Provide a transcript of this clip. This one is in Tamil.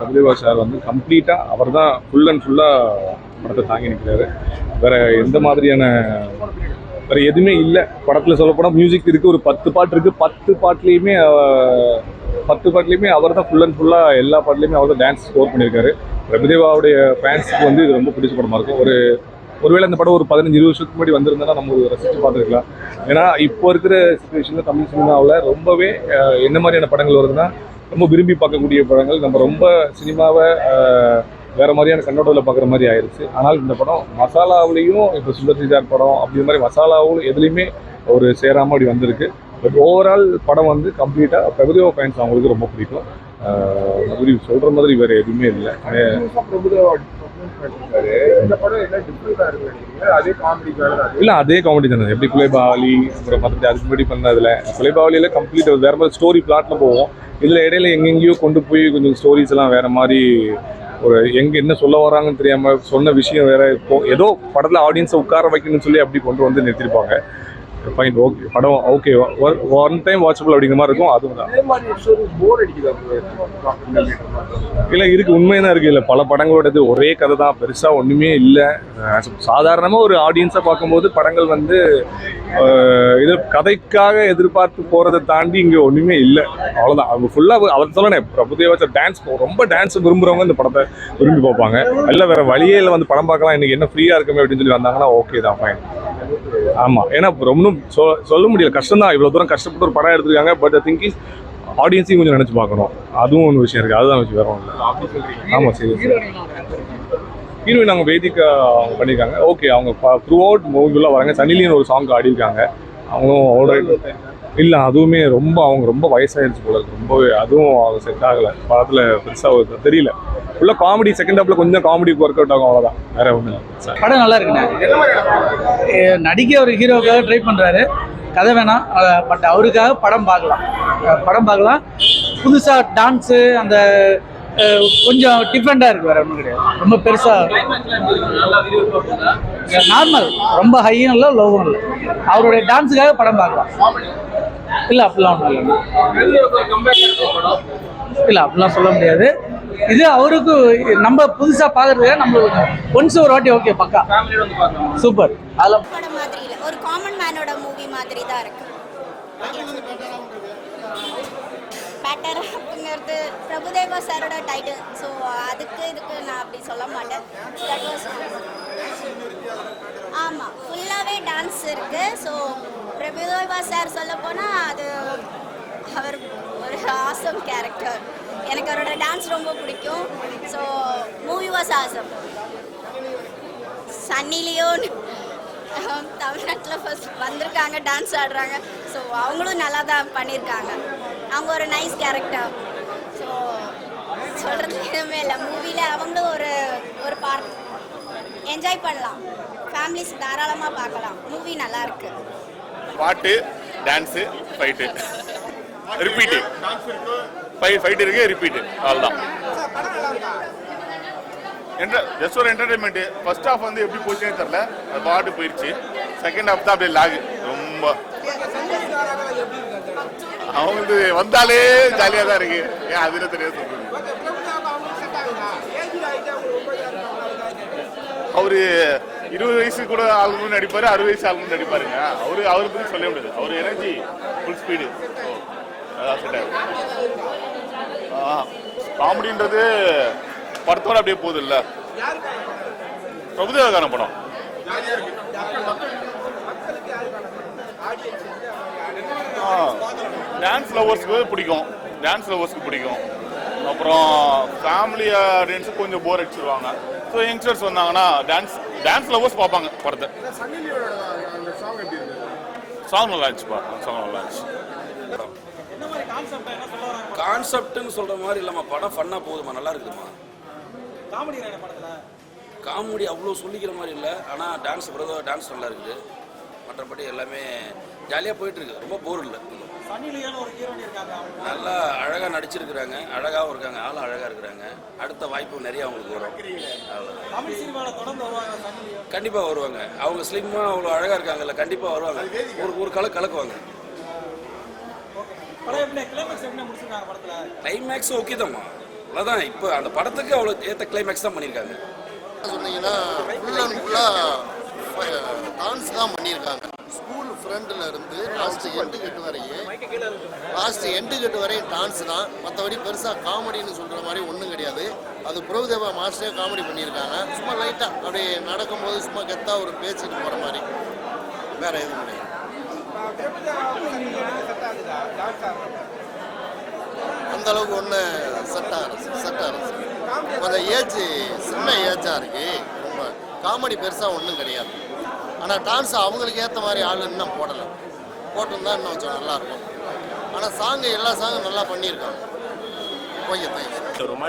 பிரபுதேவா சார் வந்து கம்ப்ளீட்டாக அவர் தான் ஃபுல் அண்ட் ஃபுல்லாக படத்தை தாங்கி நிற்கிறாரு. வேற எந்த மாதிரியான வேற எதுவுமே இல்லை படத்தில். சொல்லப்போனால் மியூசிக் இருக்குது, ஒரு 10 பாட்டு இருக்குது. 10 பாட்டுலேயுமே அவர் தான் ஃபுல் அண்ட் ஃபுல்லாக எல்லா பாட்டுலேயுமே அவர் தான் டான்ஸ் ஸ்கோர் பண்ணியிருக்காரு. பிரபுதேவாவுடைய ஃபேன்ஸுக்கு வந்து இது ரொம்ப பிடிச்ச படமாக இருக்கும். ஒருவேளை இந்த படம் ஒரு 15-20 வருஷத்துக்கு முன்னாடி வந்திருந்தா நம்ம ரசித்து பார்த்துருக்கலாம். ஏன்னா இப்போ இருக்கிற சுச்சுவேஷனில் தமிழ் சினிமாவில் ரொம்பவே என்ன மாதிரியான படங்கள் வருதுன்னா ரொம்ப விரும்பி பார்க்கக்கூடிய படங்கள். நம்ம ரொம்ப சினிமாவை வேறு மாதிரியான கண்ணோட்டத்தில் பார்க்குற மாதிரி ஆயிடுச்சு. ஆனால் இந்த படம் மசாலாவிலையும் இப்போ சுந்தர் சிஜார் படம் அப்படி மாதிரி மசாலாவும் எதுலேயுமே ஒரு சேராமல் அப்படி வந்திருக்கு. பட் ஓவரால் படம் வந்து கம்ப்ளீட்டாக பிரபுதேவா ஃபேன்ஸ் அவங்களுக்கு ரொம்ப பிடிக்கும். சொல்கிற மாதிரி வேறு எதுவுமே இல்லை. இல்லை அதே காமெடி தானே. எப்படி குலைபாவலி அப்புறம் மற்றபடி அதுக்கு முன்னாடி பண்ணதில்ல. குலைபாவலியில் கம்ப்ளீட் வேறு மாதிரி ஸ்டோரி பிளாட்டில் போவோம். இதில் இடையில எங்கெங்கேயோ கொண்டு போய் கொஞ்சம் ஸ்டோரிஸ் எல்லாம் வேறு மாதிரி ஒரு எங்கே என்ன சொல்ல வராங்கன்னு தெரியாமல் சொன்ன விஷயம் வேறு. இப்போ ஏதோ படத்தில் ஆடியன்ஸை உட்கார வைக்கணும்னு சொல்லி அப்படி கொண்டு வந்து நிறுத்திருப்பாங்க. ஃபைன், ஓகே, படம் ஓகே, ஒன் டைம் வாட்சபிள் அப்படிங்கிற மாதிரி இருக்கும். அதுவும் தான் இல்லை இருக்குது, உண்மையாக தான் இருக்குது. இல்லை பல படங்களோடது ஒரே கதை தான், பெருசாக ஒன்றுமே இல்லை. சாதாரணமாக ஒரு ஆடியன்ஸை பார்க்கும்போது படங்கள் வந்து இது கதைக்காக எதிர்பார்த்து போகிறத தாண்டி இங்கே ஒன்றுமே இல்லை. அவ்வளோதான். அவங்க ஃபுல்லாக அவர் சொல்லணே பிரபுதேவா சார் டான்ஸ் ரொம்ப டான்ஸ் விரும்புகிறவங்க இந்த படத்தை விரும்பி பார்ப்பாங்க. இல்லை வேறு வழியே இல்லை, வந்து படம் பார்க்கலாம் இன்றைக்கி என்ன ஃப்ரீயாக இருக்குமே அப்படின்னு சொல்லி வந்தாங்கன்னா ஓகே தான், ஃபைன். ஆமாம், ஏன்னா ரொம்ப சொல்ல முடியல, கஷ்டம் தான். இவ்வளோ தூரம் கஷ்டப்பட்டு ஒரு படம் எடுத்துருக்காங்க. பட் திங்க் இஸ் ஆடியன்ஸையும் கொஞ்சம் நினச்சி பார்க்கணும். அதுவும் ஒன்று விஷயம் இருக்குது. அதுதான் விஷயம், வேறு ஒன்று இல்லை. ஆமாம், சரி. ஹீரோயின் அவங்க வேதிகா அவங்க பண்ணியிருக்காங்க. ஓகே, அவங்க த்ரூ அவுட் மூவிக்குள்ளே வராங்க. சன்னிலியன் ஒரு சாங் ஆடிருக்காங்க. அவங்களும் ஆல்ரைட். இல்லை அதுவுமே அவங்க ரொம்ப வயசாகிடுச்சு போல இருக்கு. ரொம்பவே அதுவும் அது செட் ஆகலை படத்தில், பெருசாக தெரியல. ஃபுல்லாக காமெடி, செகண்ட் ஹாஃபில் கொஞ்சம் காமெடி ஒர்க் அவுட் ஆகும், அவ்வளோதான். வேற ஒன்றும் இல்லை. படம் நல்லா இருக்குண்ணே. நடிக்க ஒரு ஹீரோக்காக ட்ரை பண்ணுறாரு, கதை வேணாம். பட் அவருக்காக படம் பார்க்கலாம். புதுசாக டான்ஸு அந்த கொஞ்சம் டிஃப்ரெண்ட்டாக இருக்குது, வேறு ஒன்றும் கிடையாது. ரொம்ப பெருசாக நார்மல், ரொம்ப ஹையும் இல்லை லோவும் இல்லை. அவருடைய டான்ஸுக்காக படம் பார்க்கலாம். இல்லை அப்படிலாம் ஒன்றும் இல்லை, அப்படிலாம் சொல்ல முடியாது. இது அவருக்கு நம்ம புதுசாக பார்க்குறதுக்காக நம்மளுக்கு ஒன்ஸ் ஒரு வாட்டி ஓகே பக்கா சூப்பர். அதில் படம் மாதிரி இல்லை, ஒரு காமன் மேனோட மூவி மாதிரி தான் இருக்கு. பேட்டர் அப்படிங்கிறது பிரபுதேவா சாரோட டைட்டில். ஸோ இதுக்கு நான் அப்படி சொல்ல மாட்டேன். ஆமாம், ஃபுல்லாகவே டான்ஸ் இருக்குது. ஸோ பிரபுதேவா சார் சொல்ல போனால் அது அவர் ஒரு ஆசம் கேரக்டர். எனக்கு அவரோட டான்ஸ் ரொம்ப பிடிக்கும். So movie was awesome. Sunny Leone தமிழ்நாட்டில் ஃபர்ஸ்ட் வந்திருக்காங்க, டான்ஸ் ஆடுறாங்க. ஸோ அவங்களும் நல்லா தான் பண்ணியிருக்காங்க. அவங்க ஒரு நைஸ் கேரக்டர். ஸோ சொல்கிறது எதுவுமே இல்லை. மூவியில் அவங்களும் ஒரு பார்ட் என்ஜாய் பண்ணலாம். ஃபேமிலிஸ் தாராளமாக பார்க்கலாம். மூவி நல்லா இருக்கு. பாட்டு, டான்ஸு, ஃபைட்டு, ரிப்பீட்டு. ஃபைட் இருக்கு, ரிப்பீட்டு, அவ்வளோதான். ஜஸ்ட் ஒரு என்டர்டைன்மெண்ட். ஃபர்ஸ்ட் ஹாஃப் வந்து எப்படி போச்சுன்னே தெரில, அது பாட்டு போயிடுச்சு. செகண்ட் ஹாஃப் தான் அப்படியே லாகு ரொம்ப. அவங்களுக்கு வந்தாலே ஜாலியாக தான் இருக்கு. ஏன் அதில் தெரியாது சொல்றது. அவரு 20 வயசு கூட ஆளுநர் நடிப்பாரு, 60 வயசு ஆளுநர் நடிப்பாருங்க. அவரை பற்றி சொல்ல முடியாது. அவர் எனர்ஜி ஃபுல் ஸ்பீடு. அதான் செட் ஆகும். காமெடின்றது படத்தோட அப்படியே போகுது இல்லை. பிரபுதேவாக்கான படம். டான்ஸ் லவர்ஸ்க்கு பிடிக்கும். அப்புறம் ஃபேமிலி ஆடியன்ஸுக்கு கொஞ்சம் போர் அடிச்சிருவாங்க. ஸோ யங்ஸ்டர்ஸ் வந்தாங்கன்னா டான்ஸ் லவர்ஸ் பார்ப்பாங்க படத்தை. சாங் நல்லா இருந்துச்சுப்பா. சாங் நல்லா இருந்துச்சு. கான்செப்ட்னு சொல்ற மாதிரி இல்லம்மா, படம் ஃபன்னா போகுதுமா, நல்லா இருக்குதுமா. காமெடி அவ்வளோ சொல்லிக்கிற மாதிரி இல்லை. ஆனால் டான்ஸ் நல்லா இருக்குது. மற்றபடி எல்லாமே ஜாலியாக போயிட்டு இருக்கு. ரொம்ப போர் இல்லை. நல்லா அழகாக நடிச்சிருக்கிறாங்க, அழகாகவும் இருக்காங்க, ஆளும் அழகாக இருக்கிறாங்க. அடுத்த வாய்ப்பு நிறைய அவங்களுக்கு வரும். கண்டிப்பாக வருவாங்க. அவங்க ஸ்லிம்மாக அவ்வளோ அழகாக இருக்காங்கல்ல, கண்டிப்பாக வருவாங்க. ஒரு கலக்குவாங்க. கிளைமேக்ஸ் ஓகே தான்மா. அவ்வளோதான். இப்போ அந்த படத்துக்கு அவ்வளோ ஏற்ற கிளைமேக்ஸ் தான் பண்ணியிருக்காங்க. சொன்னீங்கன்னா ஃபுல் அண்ட் ஃபுல்லாக டான்ஸ் தான் பண்ணியிருக்காங்க. ஸ்கூல் ஃப்ரெண்டில் இருந்து லாஸ்ட் எண்டு கட்டு வரையும் டான்ஸ் தான். மற்றபடி பெருசாக காமெடின்னு சொல்கிற மாதிரி ஒன்றும் கிடையாது. அது பிரபுதேவா மாஸ்டரே காமெடி பண்ணியிருக்காங்க. சும்மா லைட்டாக அப்படி நடக்கும்போது சும்மா கெத்தாக ஒரு பேச்சுட்டு போகிற மாதிரி, வேற எதுவும் கிடையாது. அந்த அளவுக்கு ஒன்று செட் ஆகுது. கொஞ்சம் ஏஜ் சின்ன ஏஜாக இருக்கு. ரொம்ப காமெடி பெருசாக ஒன்றும் கிடையாது. ஆனால் டான்ஸ் அவங்களுக்கு ஏற்ற மாதிரி ஆள் இன்னும் போடலை. போட்டிருந்தா இன்னும் கொஞ்சம் நல்லாயிருக்கும். ஆனால் எல்லா சாங்கும் நல்லா பண்ணியிருக்காங்க. Okay, thanks.